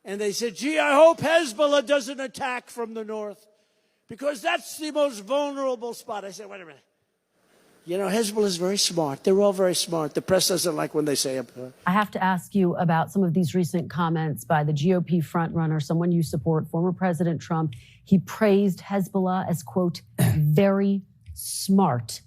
And they said, gee, I hope Hezbollah doesn't attack from the north, because that's the most vulnerable spot. I said, wait a minute. You know, Hezbollah is very smart. They're all very smart. The press doesn't like when they say it. I have to ask you about some of these recent comments by the GOP frontrunner, someone you support, former President Trump. He praised Hezbollah as, quote, very smart.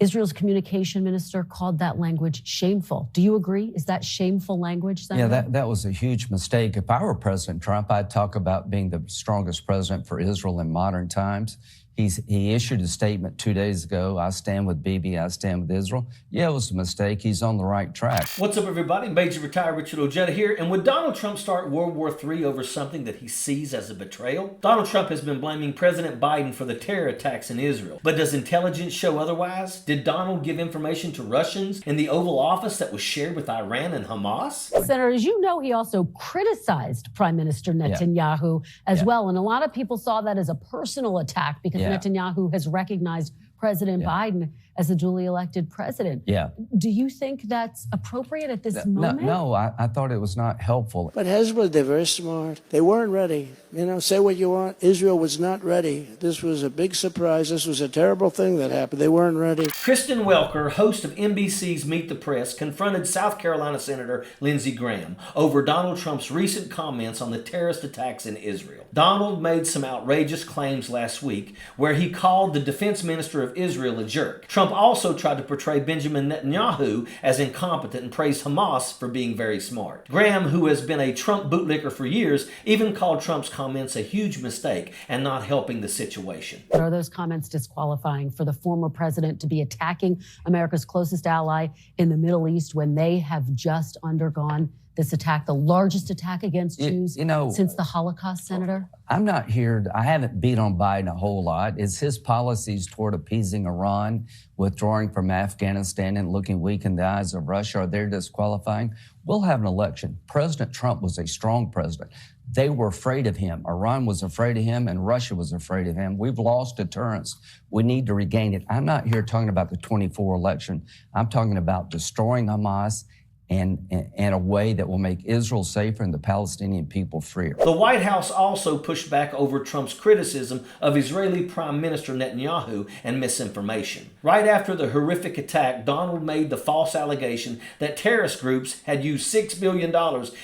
Israel's communication minister called that language shameful. Do you agree? Is that shameful language, Senator? Yeah, that was a huge mistake. If I were President Trump, I'd talk about being the strongest president for Israel in modern times. He issued a statement 2 days ago. I stand with Bibi. I stand with Israel. Yeah, it was a mistake. He's on the right track. What's up, everybody? Major Retired Richard Ojeda here. And would Donald Trump start World War III over something that he sees as a betrayal? Donald Trump has been blaming President Biden for the terror attacks in Israel. But does intelligence show otherwise? Did Donald give information to Russians in the Oval Office that was shared with Iran and Hamas? Senator, as you know, he also criticized Prime Minister Netanyahu as well. And a lot of people saw that as a personal attack because Netanyahu has recognized President Biden as a duly elected president. Do you think that's appropriate at this moment? No, I thought it was not helpful. But Hezbollah, they're very smart. They weren't ready. You know, say what you want. Israel was not ready. This was a big surprise. This was a terrible thing that happened. They weren't ready. Kristen Welker, host of NBC's Meet the Press, confronted South Carolina Senator Lindsey Graham over Donald Trump's recent comments on the terrorist attacks in Israel. Donald made some outrageous claims last week where he called the defense minister of Israel a jerk. Trump also tried to portray Benjamin Netanyahu as incompetent and praised Hamas for being very smart. Graham, who has been a Trump bootlicker for years, even called Trump's comments a huge mistake and not helping the situation. But are those comments disqualifying for the former president to be attacking America's closest ally in the Middle East when they have just undergone this attack, the largest attack against Jews since the Holocaust, Senator? I'm not here. I haven't beat on Biden a whole lot. It's his policies toward appeasing Iran, withdrawing from Afghanistan, and looking weak in the eyes of Russia. Are they disqualifying? We'll have an election. President Trump was a strong president. They were afraid of him. Iran was afraid of him, and Russia was afraid of him. We've lost deterrence. We need to regain it. I'm not here talking about the 24 election. I'm talking about destroying Hamas and a way that will make Israel safer and the Palestinian people freer. The White House also pushed back over Trump's criticism of Israeli Prime Minister Netanyahu and misinformation. Right after the horrific attack, Donald made the false allegation that terrorist groups had used $6 billion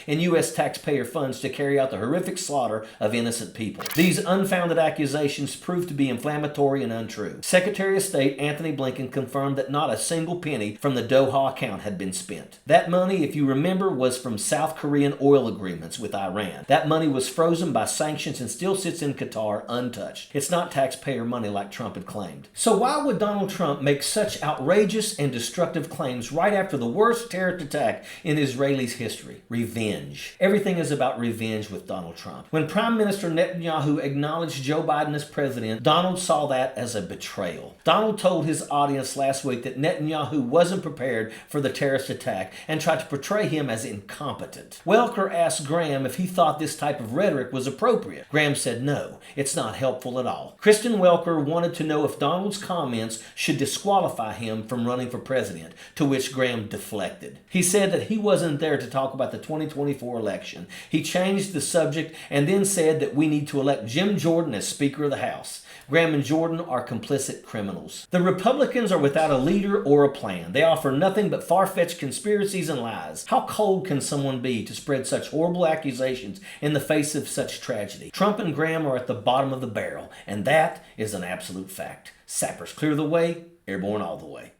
in U.S. taxpayer funds to carry out the horrific slaughter of innocent people. These unfounded accusations proved to be inflammatory and untrue. Secretary of State Anthony Blinken confirmed that not a single penny from the Doha account had been spent. That money, if you remember, was from South Korean oil agreements with Iran. That money was frozen by sanctions and still sits in Qatar untouched. It's not taxpayer money like Trump had claimed. So why would Donald Trump make such outrageous and destructive claims right after the worst terrorist attack in Israelis' history? Revenge. Everything is about revenge with Donald Trump. When Prime Minister Netanyahu acknowledged Joe Biden as president, Donald saw that as a betrayal. Donald told his audience last week that Netanyahu wasn't prepared for the terrorist attack and tried to portray him as incompetent. Welker asked Graham if he thought this type of rhetoric was appropriate. Graham said no, it's not helpful at all. Kristen Welker wanted to know if Donald's comments should disqualify him from running for president, to which Graham deflected. He said that he wasn't there to talk about the 2024 election. He changed the subject and then said that we need to elect Jim Jordan as Speaker of the House. Graham and Jordan are complicit criminals. The Republicans are without a leader or a plan. They offer nothing but far-fetched conspiracies and lies. How cold can someone be to spread such horrible accusations in the face of such tragedy? Trump and Graham are at the bottom of the barrel, and that is an absolute fact. Sappers clear the way, airborne all the way.